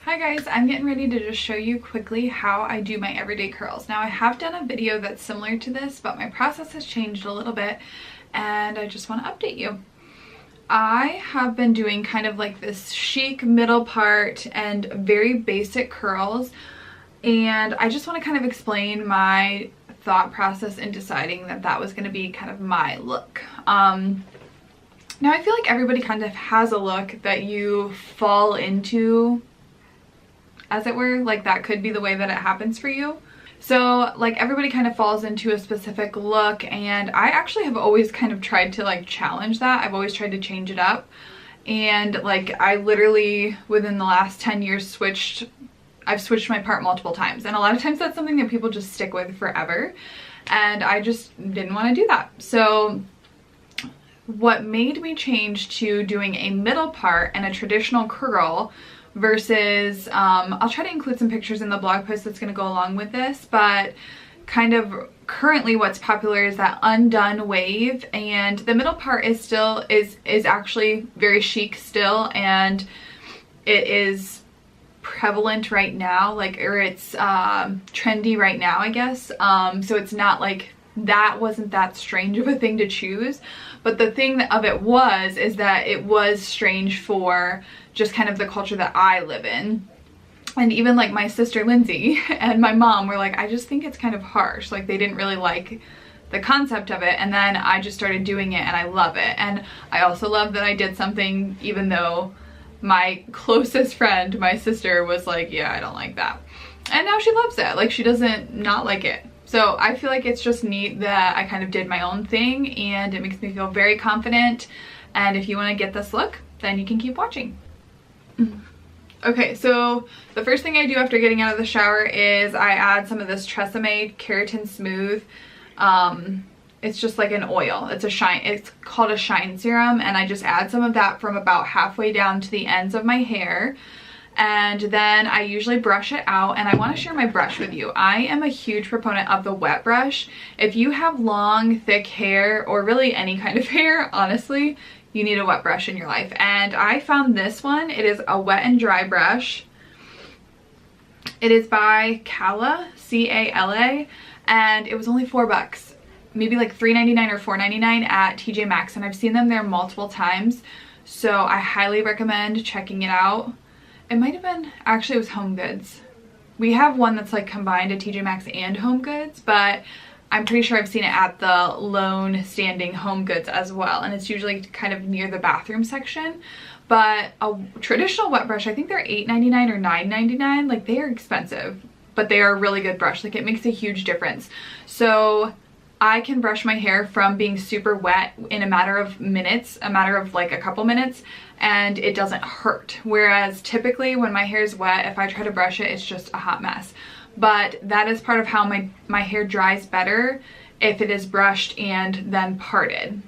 Hi guys, I'm getting ready to just show you quickly how I do my everyday curls. Now I have done a video that's similar to this, but my process has changed a little bit and I just want to update you. I have been doing kind of like this chic middle part and very basic curls, and I just want to kind of explain my thought process in deciding that that was going to be kind of my look. Now I feel like everybody kind of has a look that you fall into, as it were, like that could be the way that it happens for you. So like everybody kind of falls into a specific look, and I actually have always kind of tried to like challenge that. I've always tried to change it up, and like I literally within the last 10 years I've switched my part multiple times, and a lot of times that's something that people just stick with forever, and I just didn't want to do that. So what made me change to doing a middle part and a traditional curl versus, I'll try to include some pictures in the blog post that's going to go along with this, but kind of currently what's popular is that undone wave, and the middle part is still is actually very chic still, and it is prevalent right now, like, or it's trendy right now, I guess. So it's not like that wasn't that strange of a thing to choose, but the thing of it is that it was strange for just kind of the culture that I live in. And even like my sister Lindsay and my mom were like, I just think it's kind of harsh. Like they didn't really like the concept of it, and then I just started doing it and I love it. And I also love that I did something even though my closest friend, my sister, was like, yeah, I don't like that. And now she loves it. Like she doesn't not like it. So I feel like it's just neat that I kind of did my own thing, and it makes me feel very confident. And if you want to get this look, then you can keep watching. Okay, so the first thing I do after getting out of the shower is I add some of this Tresemme Keratin Smooth. It's just like an oil. It's called a shine serum, and I just add some of that from about halfway down to the ends of my hair. And then I usually brush it out, and I want to share my brush with you. I am a huge proponent of the wet brush. If you have long, thick hair, or really any kind of hair, honestly, you need a wet brush in your life. And I found this one. It is a wet and dry brush. It is by Cala, C-A-L-A, and it was only $4, maybe like $3.99 or $4.99 at TJ Maxx, and I've seen them there multiple times, so I highly recommend checking it out. It might have been, actually it was Home Goods. We have one that's like combined at TJ Maxx and Home Goods, but I'm pretty sure I've seen it at the lone standing Home Goods as well, and it's usually kind of near the bathroom section. But a traditional wet brush, I think they're $8.99 or $9.99. Like they are expensive, but they are a really good brush. Like it makes a huge difference. So I can brush my hair from being super wet in a matter of minutes, a matter of like a couple minutes, and it doesn't hurt. Whereas typically when my hair is wet, if I try to brush it, it's just a hot mess. But that is part of how my hair dries better if it is brushed and then parted.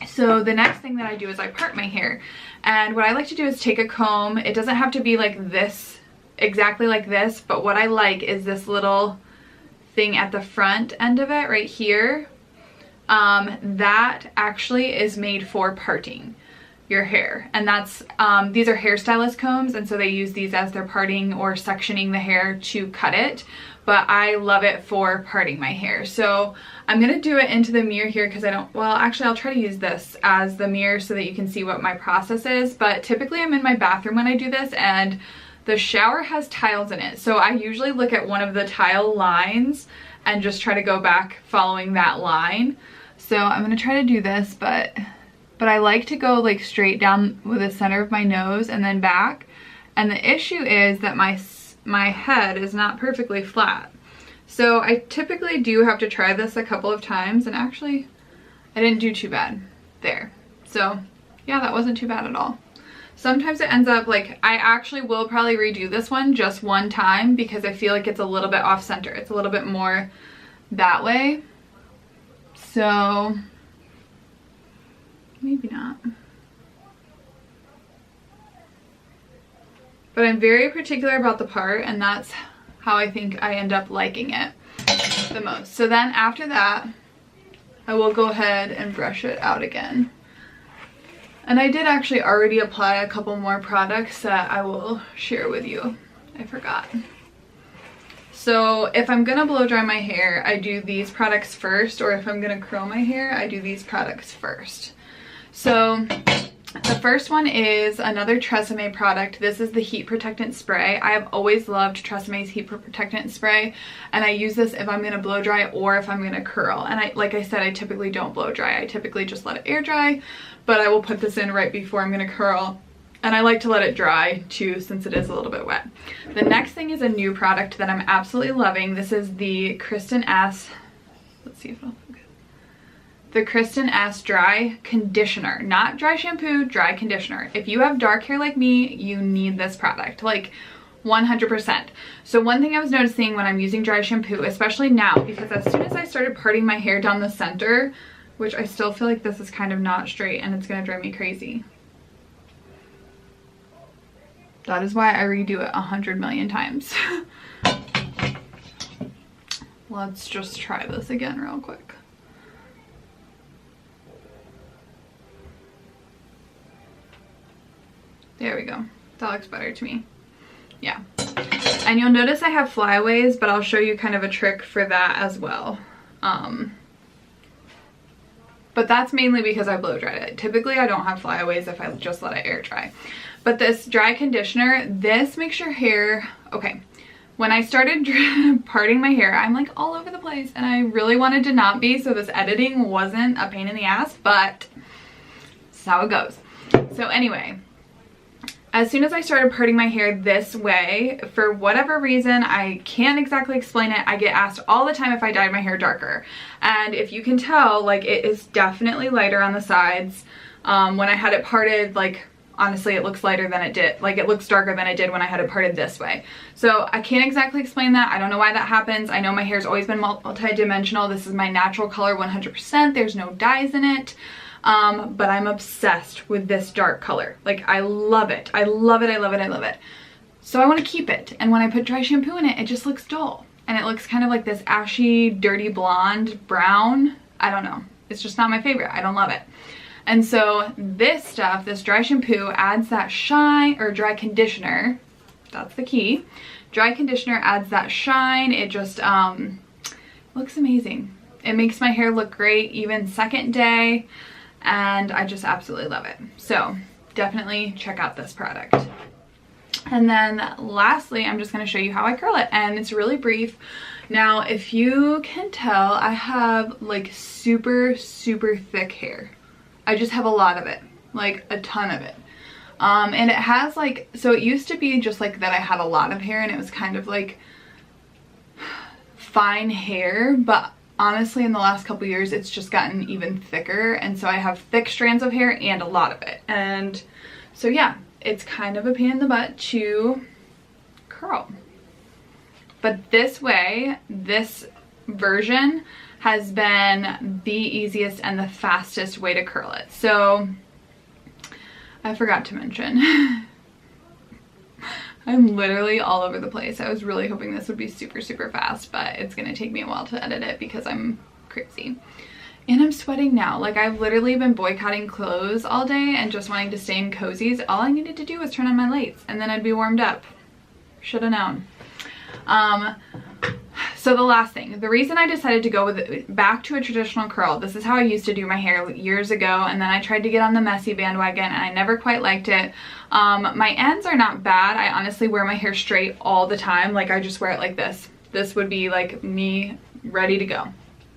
So the next thing that I do is I part my hair. And what I like to do is take a comb. It doesn't have to be like this, exactly like this, but what I like is this little thing at the front end of it right here. That actually is made for parting your hair, and that's these are hairstylist combs, and so they use these as they're parting or sectioning the hair to cut it, but I love it for parting my hair. So I'm gonna do it into the mirror here because actually I'll try to use this as the mirror so that you can see what my process is. But typically I'm in my bathroom when I do this, and the shower has tiles in it, so I usually look at one of the tile lines and just try to go back following that line. So I'm gonna try to do this, but I like to go like straight down with the center of my nose and then back. And the issue is that my head is not perfectly flat. So I typically do have to try this a couple of times, and actually I didn't do too bad there. So yeah, that wasn't too bad at all. Sometimes it ends up like, I actually will probably redo this one just one time because I feel like it's a little bit off center. It's a little bit more that way. So maybe not. But I'm very particular about the part, and that's how I think I end up liking it the most. So then after that, I will go ahead and brush it out again. And I did actually already apply a couple more products that I will share with you. I forgot. So if I'm gonna blow dry my hair, I do these products first, or if I'm gonna curl my hair, I do these products first. So the first one is another Tresemme product. This is the Heat Protectant Spray. I have always loved Tresemme's Heat Protectant Spray, and I use this if I'm gonna blow dry or if I'm gonna curl. And like I said, I typically don't blow dry. I typically just let it air dry, but I will put this in right before I'm gonna curl. And I like to let it dry too, since it is a little bit wet. The next thing is a new product that I'm absolutely loving. This is the Kristen S. Let's see if it'll focus. The Kristen S Dry Conditioner. Not dry shampoo, dry conditioner. If you have dark hair like me, you need this product. Like 100%. So one thing I was noticing when I'm using dry shampoo, especially now, because as soon as I started parting my hair down the center, which I still feel like this is kind of not straight and it's gonna drive me crazy. That is why I redo it 100 million times. Let's just try this again real quick. There we go. That looks better to me. Yeah. And you'll notice I have flyaways, but I'll show you kind of a trick for that as well. But that's mainly because I blow dried it. Typically I don't have flyaways if I just let it air dry. But this dry conditioner, this makes your hair, okay. When I started parting my hair, I'm like all over the place and I really wanted to not be, so this editing wasn't a pain in the ass, but that's how it goes. So anyway, as soon as I started parting my hair this way, for whatever reason, I can't exactly explain it, I get asked all the time if I dyed my hair darker. And if you can tell, like it is definitely lighter on the sides. When I had it parted, like honestly, it looks lighter than it did. Like it looks darker than it did when I had it parted this way. So I can't exactly explain that. I don't know why that happens. I know my hair's always been multi-dimensional. This is my natural color 100%. There's no dyes in it. But I'm obsessed with this dark color. Like I love it. I love it. I love it. I love it. So I want to keep it. And when I put dry shampoo in it, it just looks dull. And it looks kind of like this ashy, dirty blonde, brown. I don't know. It's just not my favorite. I don't love it. And so this stuff, this dry shampoo adds that shine, or dry conditioner, that's the key. Dry conditioner adds that shine. It just looks amazing. It makes my hair look great even second day, and I just absolutely love it. So definitely check out this product. And then lastly, I'm just gonna show you how I curl it, and it's really brief. Now, if you can tell, I have like super, super thick hair. I just have a lot of it, like a ton of it. And it has like, so it used to be just like that I had a lot of hair and it was kind of like fine hair, but honestly in the last couple years it's just gotten even thicker, and so I have thick strands of hair and a lot of it. And so yeah, it's kind of a pain in the butt to curl. But this way, this version has been the easiest and the fastest way to curl it. So I forgot to mention, I'm literally all over the place. I was really hoping this would be super, super fast, but it's gonna take me a while to edit it because I'm crazy. And I'm sweating now. Like I've literally been boycotting clothes all day and just wanting to stay in cozies. All I needed to do was turn on my lights and then I'd be warmed up. Should have known. So the last thing, the reason I decided to go with it back to a traditional curl, this is how I used to do my hair years ago, and then I tried to get on the messy bandwagon and I never quite liked it. My ends are not bad. I honestly wear my hair straight all the time. Like I just wear it like this. This would be like me ready to go.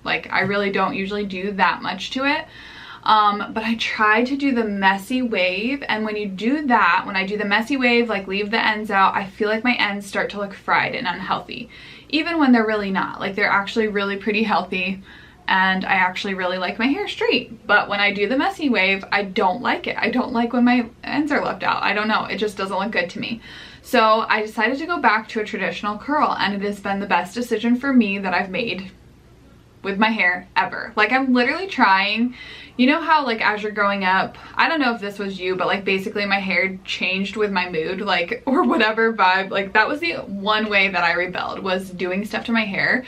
Like I really don't usually do that much to it. But I tried to do the messy wave, and when you do that, when I do the messy wave, like leave the ends out, I feel like my ends start to look fried and unhealthy, even when they're really not. Like they're actually really pretty healthy, and I actually really like my hair straight. But when I do the messy wave, I don't like it. I don't like when my ends are left out. I don't know, it just doesn't look good to me. So I decided to go back to a traditional curl, and it has been the best decision for me that I've made with my hair ever. Like I'm literally trying, you know how like as you're growing up, I don't know if this was you, but like basically my hair changed with my mood, like, or whatever vibe. Like that was the one way that I rebelled, was doing stuff to my hair.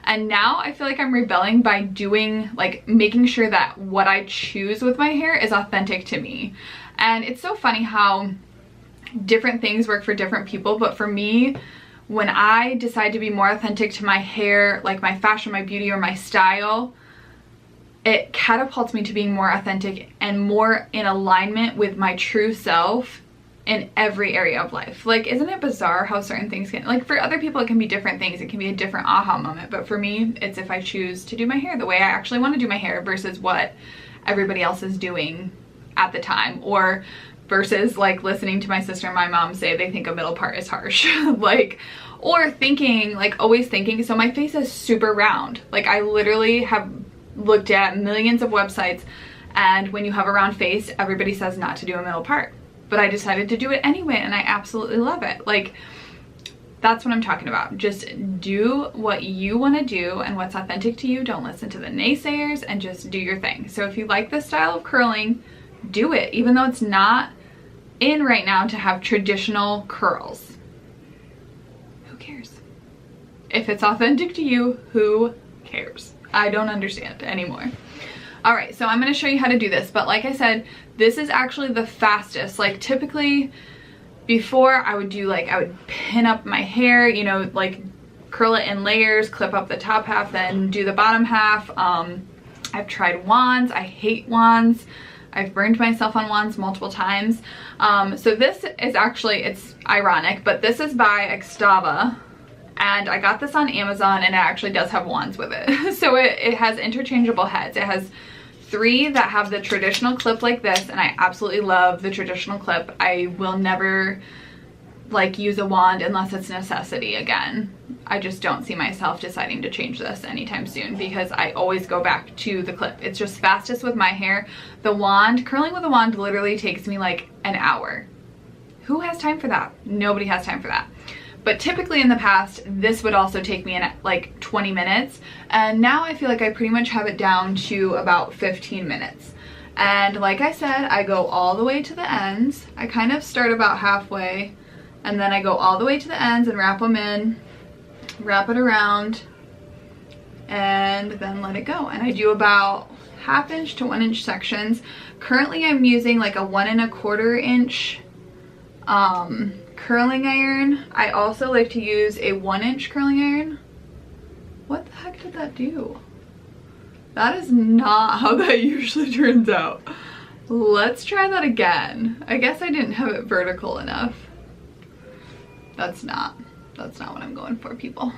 And now I feel like I'm rebelling by doing, like, making sure that what I choose with my hair is authentic to me. And it's so funny how different things work for different people, but for me, when I decide to be more authentic to my hair, like my fashion, my beauty, or my style, it catapults me to being more authentic and more in alignment with my true self in every area of life. Like, isn't it bizarre how certain things can, like, for other people it can be different things, it can be a different aha moment, but for me it's if I choose to do my hair the way I actually want to do my hair versus what everybody else is doing at the time, or versus like listening to my sister and my mom say they think a middle part is harsh. Like, or thinking, like always thinking, so my face is super round. Like, I literally have looked at millions of websites, and when you have a round face, everybody says not to do a middle part. But I decided to do it anyway, and I absolutely love it. Like, that's what I'm talking about. Just do what you want to do and what's authentic to you. Don't listen to the naysayers, and just do your thing. So if you like this style of curling, do it, even though it's not in right now to have traditional curls. Who cares? If it's authentic to you, who cares? I don't understand anymore. All right, so I'm going to show you how to do this, but like I said, this is actually the fastest. Like, typically before I would do, like, I would pin up my hair, you know, like curl it in layers, clip up the top half, then do the bottom half. I've tried wands. I hate wands. I've burned myself on wands multiple times. So this is actually, it's ironic, but this is by Extava. And I got this on Amazon, and it actually does have wands with it. So it has interchangeable heads. It has 3 that have the traditional clip like this, and I absolutely love the traditional clip. I will never like use a wand unless it's necessity again. I just don't see myself deciding to change this anytime soon because I always go back to the clip. It's just fastest with my hair. The wand, curling with a wand literally takes me like an hour. Who has time for that? Nobody has time for that. But typically in the past, this would also take me in like 20 minutes. And now I feel like I pretty much have it down to about 15 minutes. And like I said, I go all the way to the ends. I kind of start about halfway, and then I go all the way to the ends and wrap them in, wrap it around, and then let it go. And I do about 1/2 inch to 1 inch sections. Currently I'm using like a 1 1/4 inch curling iron. I also like to use a 1 inch curling iron. What the heck did that do? That is not how that usually turns out. Let's try that again. I guess I didn't have it vertical enough. That's not what I'm going for, people.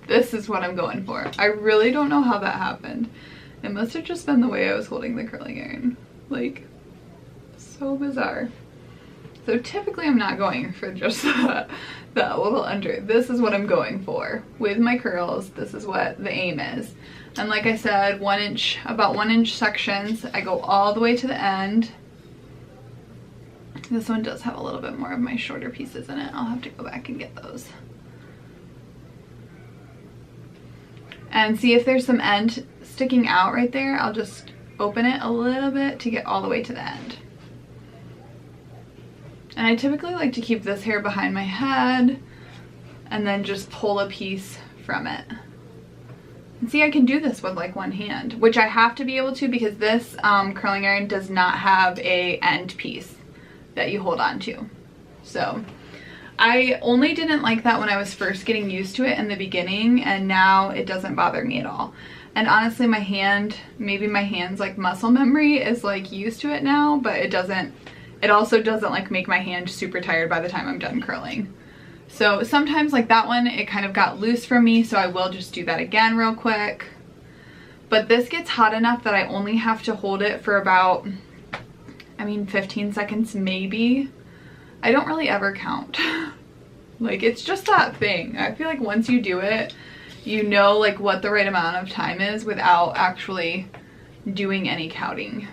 This is what I'm going for. I really don't know how that happened. It must have just been the way I was holding the curling iron. Like, so bizarre. So typically I'm not going for just that little under. This is what I'm going for. With my curls, this is what the aim is. And like I said, 1 inch, about 1 inch sections. I go all the way to the end. This one does have a little bit more of my shorter pieces in it. I'll have to go back and get those. And see if there's some end sticking out right there. I'll just open it a little bit to get all the way to the end. And I typically like to keep this hair behind my head and then just pull a piece from it. And see, I can do this with like one hand, which I have to be able to because this curling iron does not have a end piece that you hold on to. So I only didn't like that when I was first getting used to it in the beginning, and now it doesn't bother me at all. And honestly, my hand, maybe my hand's like muscle memory is like used to it now, but it also doesn't like make my hand super tired by the time I'm done curling. So sometimes like that one, it kind of got loose from me, so I will just do that again real quick. But this gets hot enough that I only have to hold it for about, 15 seconds maybe. I don't really ever count. Like, it's just that thing. I feel like once you do it, you know like what the right amount of time is without actually doing any counting.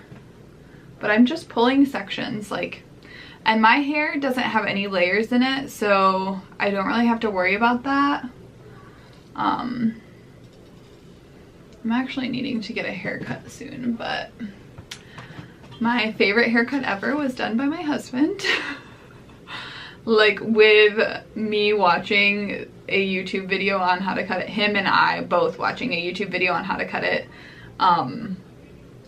But I'm just pulling sections, like, and my hair doesn't have any layers in it, so I don't really have to worry about that. I'm actually needing to get a haircut soon, but my favorite haircut ever was done by my husband. Like, with me watching a YouTube video on how to cut it. Him and I both watching a YouTube video on how to cut it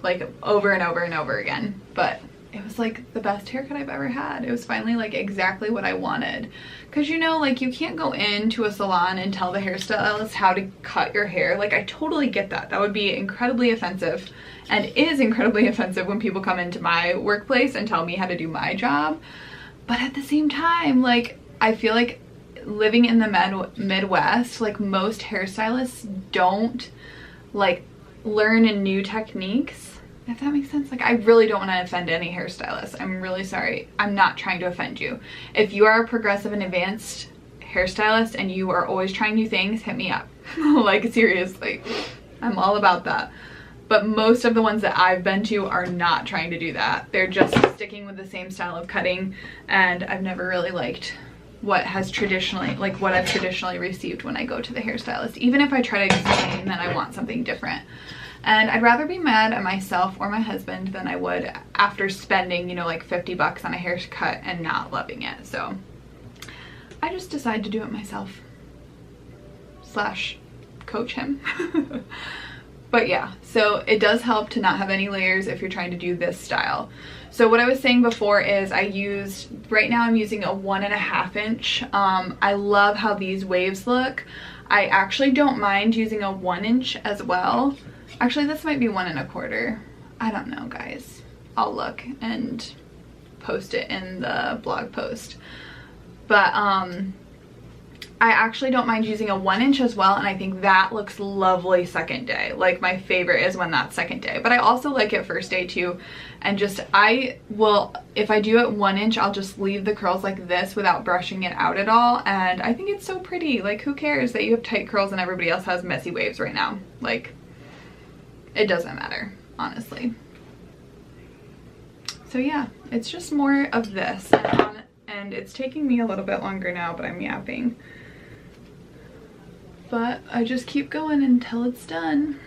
like over and over and over again. But it was like the best haircut I've ever had. It was finally like exactly what I wanted. Cause you know, like you can't go into a salon and tell the hairstylist how to cut your hair. Like I totally get that. That would be incredibly offensive, and is incredibly offensive when people come into my workplace and tell me how to do my job. But at the same time, like I feel like living in the Midwest, like most hairstylists don't like learn new techniques. If that makes sense. Like I really don't want to offend any hairstylist. I'm really sorry. I'm not trying to offend you. If you are a progressive and advanced hairstylist and you are always trying new things, hit me up. Like seriously, I'm all about that. But most of the ones that I've been to are not trying to do that. They're just sticking with the same style of cutting, and I've never really liked what I've traditionally received when I go to the hairstylist, even if I try to explain that I want something different. And I'd rather be mad at myself or my husband than I would after spending, you know, like 50 bucks on a haircut and not loving it. So I just decided to do it myself / coach him. But yeah, so it does help to not have any layers if you're trying to do this style. So what I was saying before is right now I'm using a 1.5 inch. I love how these waves look. I actually don't mind using a 1 inch as well. Actually, this might be 1.25. I don't know, guys. I'll look and post it in the blog post. But I actually don't mind using a 1 inch as well, and I think that looks lovely second day. Like my favorite is when that's second day, but I also like it first day too. And just if I do it 1 inch, I'll just leave the curls like this without brushing it out at all, and I think it's so pretty. Like who cares that you have tight curls and everybody else has messy waves right now? Like it doesn't matter, honestly. So yeah, it's just more of this, and it's taking me a little bit longer now, but I'm yapping. But I just keep going until it's done.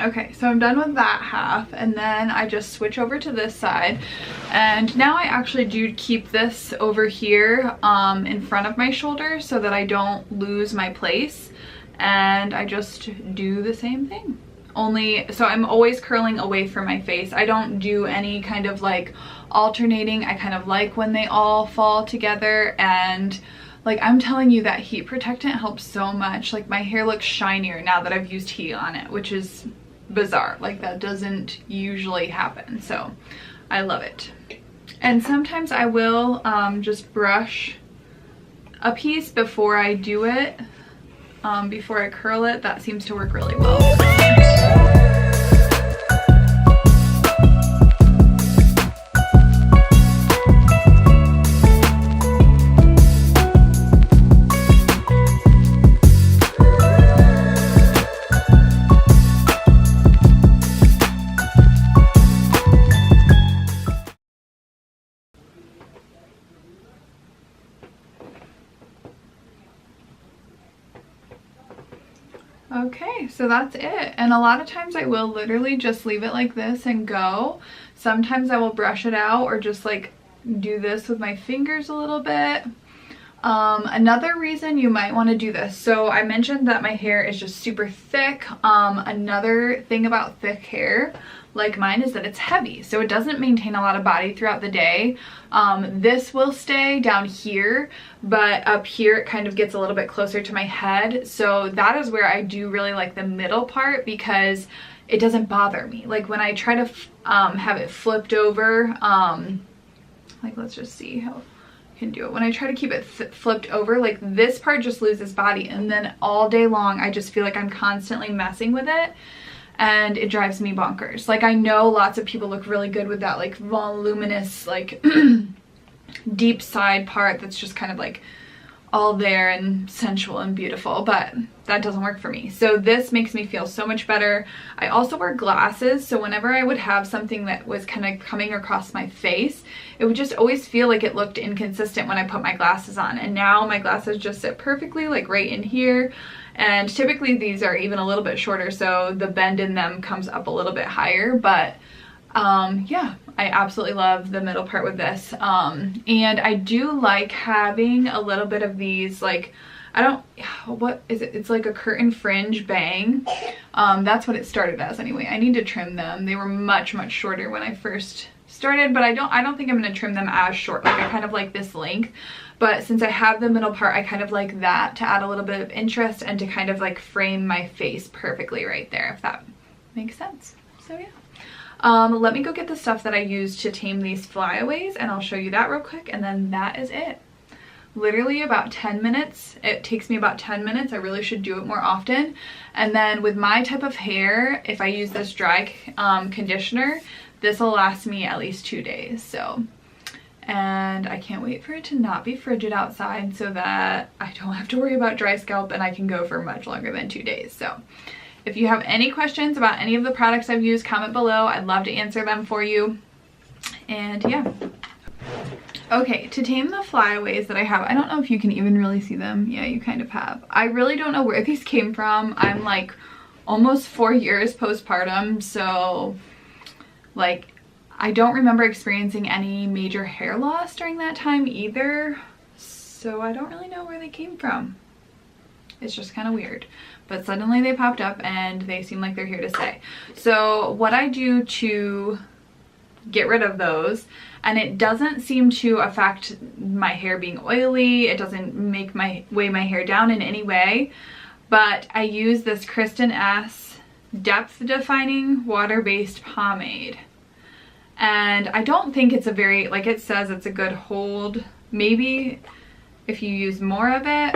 Okay, so I'm done with that half, and then I just switch over to this side, and now I actually do keep this over here in front of my shoulder so that I don't lose my place, and I just do the same thing. So I'm always curling away from my face. I don't do any kind of like alternating. I kind of like when they all fall together, and like I'm telling you, that heat protectant helps so much. Like my hair looks shinier now that I've used heat on it, which is bizarre. Like that doesn't usually happen, so I love it. And sometimes I will just brush a piece before I do it, before I curl it. That seems to work really well. Okay, so that's it. And a lot of times I will literally just leave it like this and go. Sometimes I will brush it out or just like do this with my fingers a little bit. Another reason you might want to do this, so I mentioned that my hair is just super thick. Another thing about thick hair, like mine is that it's heavy, so it doesn't maintain a lot of body throughout the day. This will stay down here, but up here it kind of gets a little bit closer to my head, so that is where I do really like the middle part because it doesn't bother me. Like when I try to have it flipped over, like let's just see how I can do it. When I try to keep it flipped over, like this part just loses body, and then all day long I just feel like I'm constantly messing with it, and it drives me bonkers. Like I know lots of people look really good with that like voluminous like deep side part that's just kind of like all there and sensual and beautiful, but that doesn't work for me. So this makes me feel so much better. I also wear glasses, so whenever I would have something that was kind of coming across my face, it would just always feel like it looked inconsistent when I put my glasses on. And now my glasses just sit perfectly like right in here, and typically these are even a little bit shorter, so the bend in them comes up a little bit higher, but yeah, I absolutely love the middle part with this. And I do like having a little bit of these, like, I don't, what is it? It's like a curtain fringe bang. That's what it started as anyway. I need to trim them. They were much shorter when I first started, but I don't think I'm going to trim them as short. Like I kind of like this length, but since I have the middle part, I kind of like that to add a little bit of interest and to kind of like frame my face perfectly right there, if that makes sense. So yeah. Let me go get the stuff that I used to tame these flyaways, and I'll show you that real quick, and then that is it. Literally about 10 minutes. It takes me about 10 minutes. I really should do it more often. And then with my type of hair, if I use this dry conditioner, this will last me at least 2 days. So, and I can't wait for it to not be frigid outside so that I don't have to worry about dry scalp, and I can go for much longer than 2 days. So if you have any questions about any of the products I've used, comment below. I'd love to answer them for you. And yeah. Okay, to tame the flyaways that I have, I don't know if you can even really see them. Yeah, you kind of have. I really don't know where these came from. I'm like almost 4 years postpartum, so like I don't remember experiencing any major hair loss during that time either. So I don't really know where they came from. It's just kind of weird, but suddenly they popped up and they seem like they're here to stay. So what I do to get rid of those, and it doesn't seem to affect my hair being oily, it doesn't make weigh my hair down in any way, but I use this Kristen S depth defining water-based pomade. And I don't think it's a very, like it says it's a good hold, maybe if you use more of it,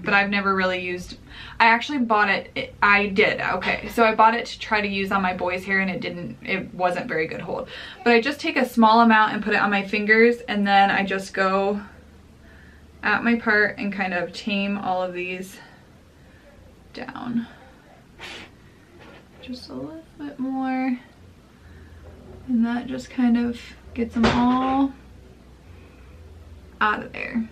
but I've never really used, I actually bought it, I did, okay, so I bought it to try to use on my boy's hair, and it wasn't very good hold. But I just take a small amount and put it on my fingers, and then I just go at my part and kind of tame all of these down. Just a little bit more, and that just kind of gets them all out of there.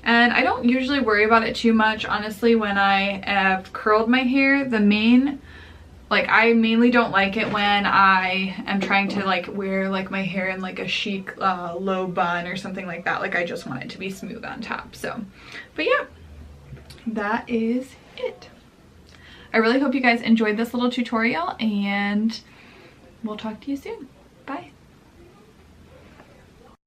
And I don't usually worry about it too much, honestly, when I have curled my hair. I mainly don't like it when I am trying to like wear like my hair in like a chic low bun or something like that. Like I just want it to be smooth on top. So, but yeah, that is it. I really hope you guys enjoyed this little tutorial, and we'll talk to you soon.